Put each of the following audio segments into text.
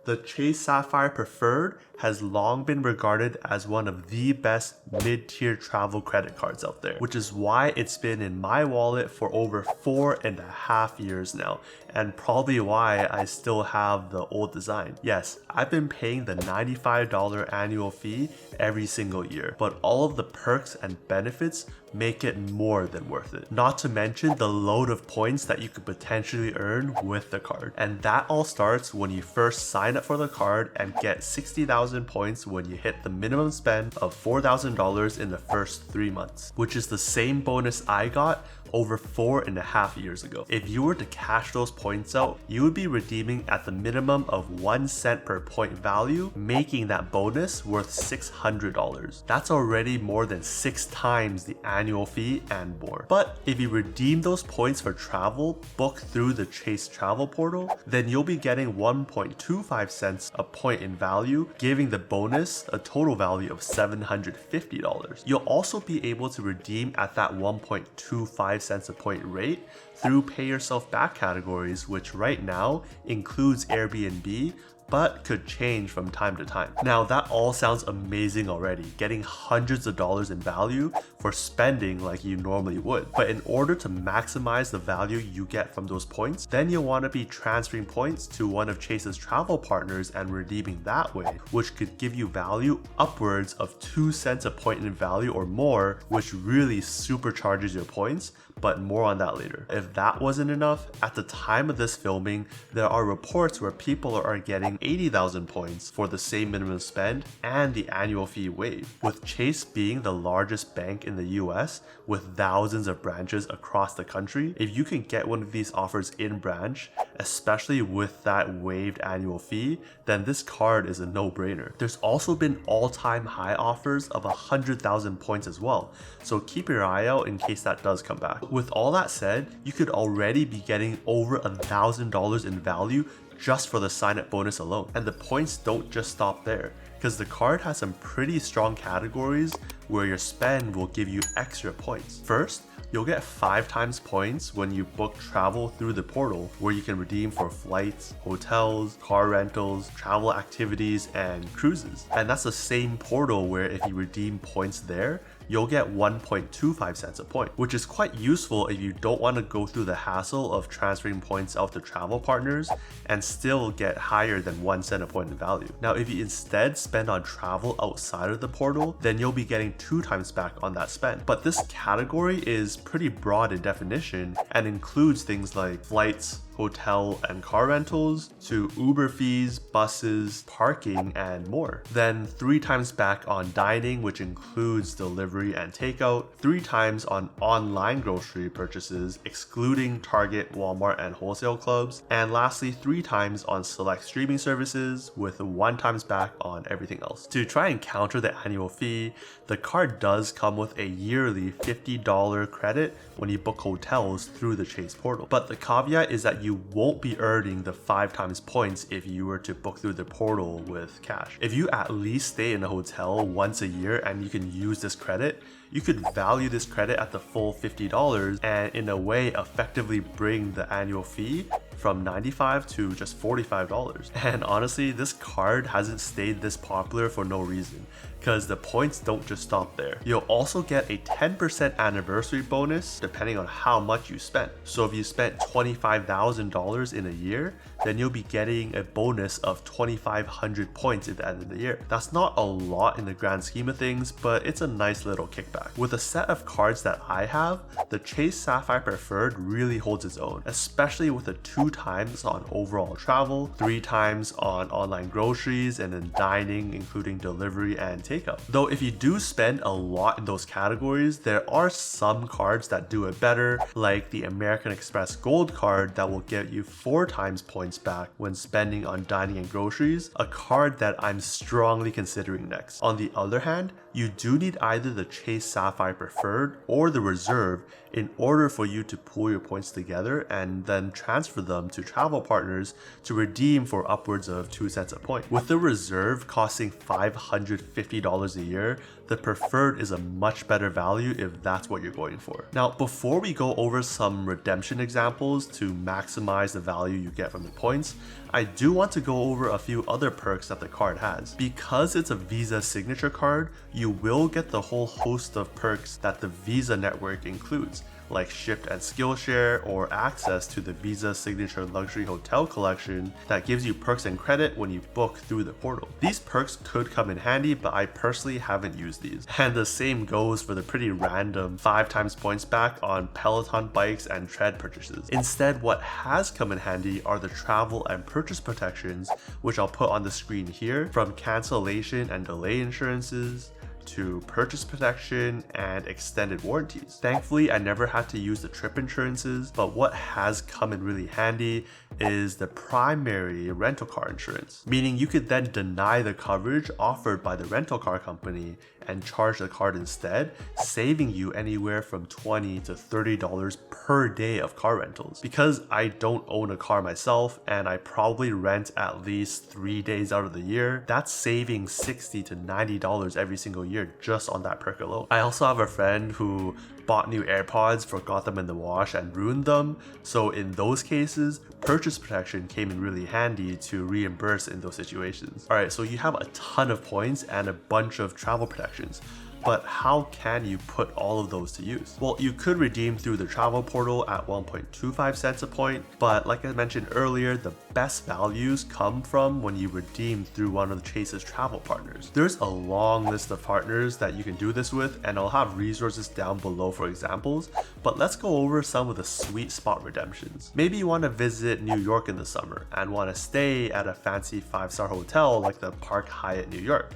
The Chase Sapphire Preferred has long been regarded as one of the best mid-tier travel credit cards out there, which is why it's been in my wallet for over 4.5 years now, and probably why I still have the old design. Yes, I've been paying the $95 annual fee every single year, but all of the perks and benefits make it more than worth it. Not to mention the load of points that you could potentially earn with the card. And that all starts when you first sign up for the card and get 60,000 points when you hit the minimum spend of $4,000 in the first 3 months, which is the same bonus I got over 4.5 years ago. If you were to cash those points out, you would be redeeming at the minimum of 1 cent per point value, making that bonus worth $600. That's already more than 6 times the annual fee and more. But if you redeem those points for travel booked through the Chase travel portal, then you'll be getting 1.25 cents a point in value, giving the bonus a total value of $750. You'll also be able to redeem at that 1.25 cents a point rate through pay yourself back categories, which right now includes Airbnb, but could change from time to time. Now that all sounds amazing already, getting hundreds of dollars in value for spending like you normally would. But in order to maximize the value you get from those points, then you'll want to be transferring points to one of Chase's travel partners and redeeming that way, which could give you value upwards of 2 cents a point in value or more, which really supercharges your points, but more on that later. If that wasn't enough, at the time of this filming, there are reports where people are getting 80,000 points for the same minimum spend and the annual fee waived. With Chase being the largest bank in the US with thousands of branches across the country, if you can get one of these offers in branch, especially with that waived annual fee, then this card is a no-brainer. There's also been all-time high offers of 100,000 points as well, so keep your eye out in case that does come back. With all that said, you could already be getting over $1,000 in value just for the sign-up bonus alone. And the points don't just stop there, because the card has some pretty strong categories where your spend will give you extra points. First, you'll get 5 times points when you book travel through the portal, where you can redeem for flights, hotels, car rentals, travel activities, and cruises. And that's the same portal where if you redeem points there, you'll get 1.25 cents a point, which is quite useful if you don't want to go through the hassle of transferring points out to travel partners and still get higher than 1 cent a point in value. Now, if you instead spend on travel outside of the portal, then you'll be getting 2 times back on that spend. But this category is pretty broad in definition and includes things like flights, hotel and car rentals, to Uber fees, buses, parking, and more. Then 3 times back on dining, which includes delivery and takeout, 3 times on online grocery purchases, excluding Target, Walmart, and wholesale clubs, and lastly 3 times on select streaming services, with 1 times back on everything else. To try and counter the annual fee, the card does come with a yearly $50 credit when you book hotels through the Chase portal. But the caveat is that you won't be earning the 5 times points if you were to book through the portal with cash. If you at least stay in a hotel once a year and you can use this credit, you could value this credit at the full $50 and in a way effectively bring the annual fee from $95 to just $45. And honestly, this card hasn't stayed this popular for no reason, because the points don't just stop there. You'll also get a 10% anniversary bonus depending on how much you spent. So if you spent $25,000 in a year, then you'll be getting a bonus of 2,500 points at the end of the year. That's not a lot in the grand scheme of things, but it's a nice little kickback. With a set of cards that I have, the Chase Sapphire Preferred really holds its own, especially with the 2 times on overall travel, 3 times on online groceries, and then dining, including delivery and takeout. Though if you do spend a lot in those categories, there are some cards that do it better, like the American Express Gold card that will get you 4 times points back when spending on dining and groceries, a card that I'm strongly considering next. On the other hand, you do need either the Chase Sapphire Preferred or the Reserve in order for you to pool your points together and then transfer them to travel partners to redeem for upwards of 2 cents a point. With the Reserve costing $550 a year, the Preferred is a much better value if that's what you're going for. Now, before we go over some redemption examples to maximize the value you get from the points, I do want to go over a few other perks that the card has. Because it's a Visa signature card, you will get the whole host of perks that the Visa network includes, like Shift and Skillshare or access to the Visa Signature Luxury Hotel Collection that gives you perks and credit when you book through the portal. These perks could come in handy, but I personally haven't used these. And the same goes for the pretty random 5 times points back on Peloton bikes and tread purchases. Instead, what has come in handy are the travel and purchase protections, which I'll put on the screen here, from cancellation and delay insurances, to purchase protection and extended warranties. Thankfully, I never had to use the trip insurances, but what has come in really handy is the primary rental car insurance, meaning you could then deny the coverage offered by the rental car company and charge the card instead, saving you anywhere from $20 to $30 per day of car rentals. Because I don't own a car myself and I probably rent at least 3 days out of the year, that's saving $60 to $90 every single year just on that perk alone. I also have a friend who bought new AirPods, forgot them in the wash and ruined them, so in those cases, purchase protection came in really handy to reimburse in those situations. Alright, so you have a ton of points and a bunch of travel protections. But how can you put all of those to use? Well, you could redeem through the travel portal at 1.25 cents a point, but like I mentioned earlier, the best values come from when you redeem through one of Chase's travel partners. There's a long list of partners that you can do this with, and I'll have resources down below for examples, but let's go over some of the sweet spot redemptions. Maybe you want to visit New York in the summer and want to stay at a fancy 5-star hotel like the Park Hyatt New York,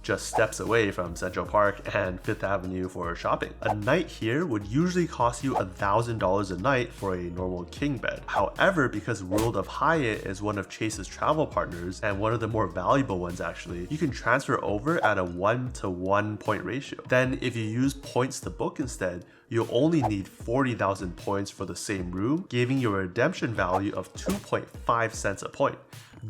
just steps away from Central Park and 5th Avenue for shopping. A night here would usually cost you $1,000 a night for a normal king bed. However, because World of Hyatt is one of Chase's travel partners and one of the more valuable ones actually, you can transfer over at a 1-to-1 point ratio. Then if you use points to book instead, you'll only need 40,000 points for the same room, giving you a redemption value of 2.5 cents a point.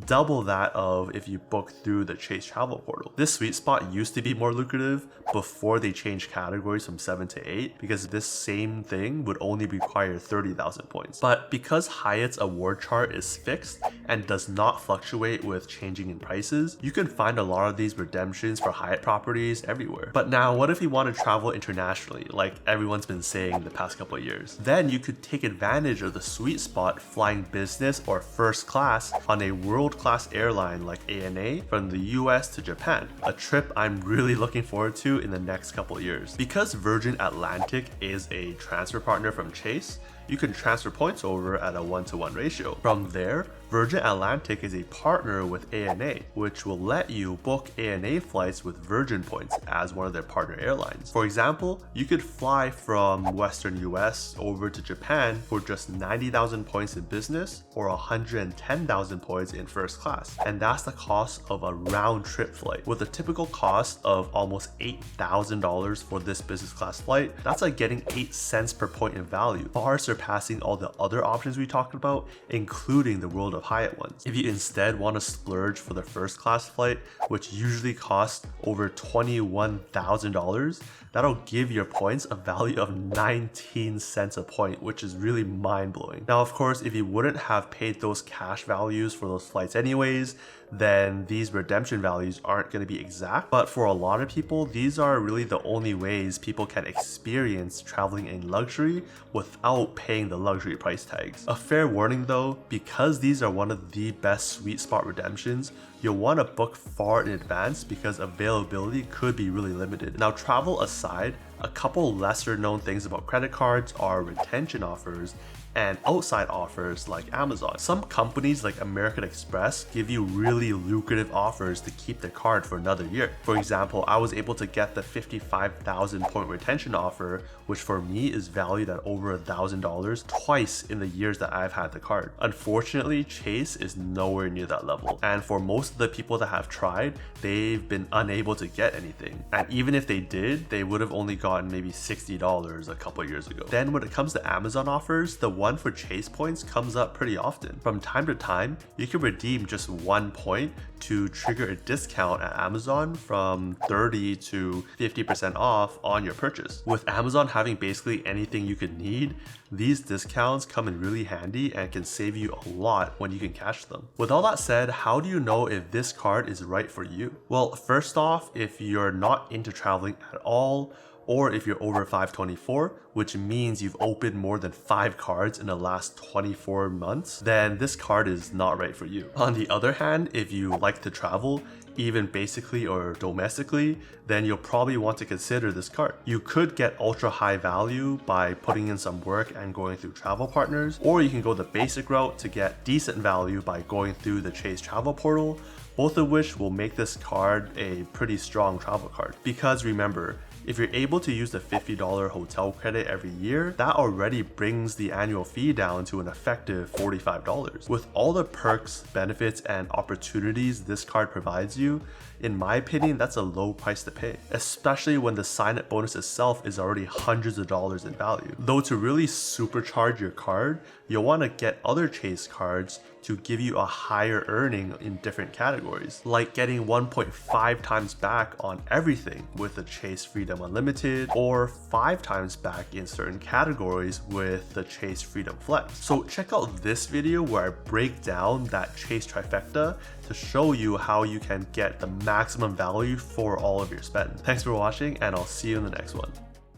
Double that of if you book through the Chase travel portal. This sweet spot used to be more lucrative before they changed categories from 7 to 8, because this same thing would only require 30,000 points. But because Hyatt's award chart is fixed and does not fluctuate with changing in prices, you can find a lot of these redemptions for Hyatt properties everywhere. But now what if you want to travel internationally, like everyone's been saying the past couple of years? Then you could take advantage of the sweet spot flying business or first class on a world-class airline like ANA from the US to Japan, a trip I'm really looking forward to in the next couple of years. Because Virgin Atlantic is a transfer partner from Chase, you can transfer points over at a 1-to-1 ratio. From there, Virgin Atlantic is a partner with ANA, which will let you book ANA flights with Virgin points as one of their partner airlines. For example, you could fly from Western US over to Japan for just 90,000 points in business or 110,000 points in first class. And that's the cost of a round trip flight. With a typical cost of almost $8,000 for this business class flight, that's like getting 8 cents per point in value, far surpassing all the other options we talked about, including the World of Hyatt ones. If you instead want to splurge for the first class flight, which usually costs over $21,000, that'll give your points a value of 19 cents a point, which is really mind-blowing. Now, of course, if you wouldn't have paid those cash values for those flights anyways, then these redemption values aren't going to be exact. But for a lot of people, these are really the only ways people can experience traveling in luxury without paying the luxury price tags. A fair warning though, because these are one of the best sweet spot redemptions, you'll want to book far in advance because availability could be really limited. Now, travel aside, a couple lesser known things about credit cards are retention offers and outside offers like Amazon. Some companies like American Express give you really lucrative offers to keep the card for another year. For example, I was able to get the 55,000 point retention offer, which for me is valued at over $1,000 twice in the years that I've had the card. Unfortunately, Chase is nowhere near that level. And for most of the people that have tried, they've been unable to get anything. And even if they did, they would have only gotten maybe $60 a couple years ago. Then when it comes to Amazon offers, the 1 for Chase points comes up pretty often. From time to time, you can redeem just 1 point to trigger a discount at Amazon from 30 to 50% off on your purchase. With Amazon having basically anything you could need, these discounts come in really handy and can save you a lot when you can cash them. With all that said, how do you know if this card is right for you? Well, first off, if you're not into traveling at all, or if you're over 524, which means you've opened more than 5 cards in the last 24 months, then this card is not right for you. On the other hand, if you like to travel, even basically or domestically, then you'll probably want to consider this card. You could get ultra high value by putting in some work and going through travel partners, or you can go the basic route to get decent value by going through the Chase travel portal, both of which will make this card a pretty strong travel card. Because remember, if you're able to use the $50 hotel credit every year, that already brings the annual fee down to an effective $45. With all the perks, benefits, and opportunities this card provides you, in my opinion, that's a low price to pay, especially when the sign-up bonus itself is already hundreds of dollars in value. Though to really supercharge your card, you'll want to get other Chase cards to give you a higher earning in different categories, like getting 1.5 times back on everything with the Chase Freedom Unlimited, or 5 times back in certain categories with the Chase Freedom Flex. So check out this video where I break down that Chase trifecta to show you how you can get the maximum value for all of your spend. Thanks for watching, and I'll see you in the next one.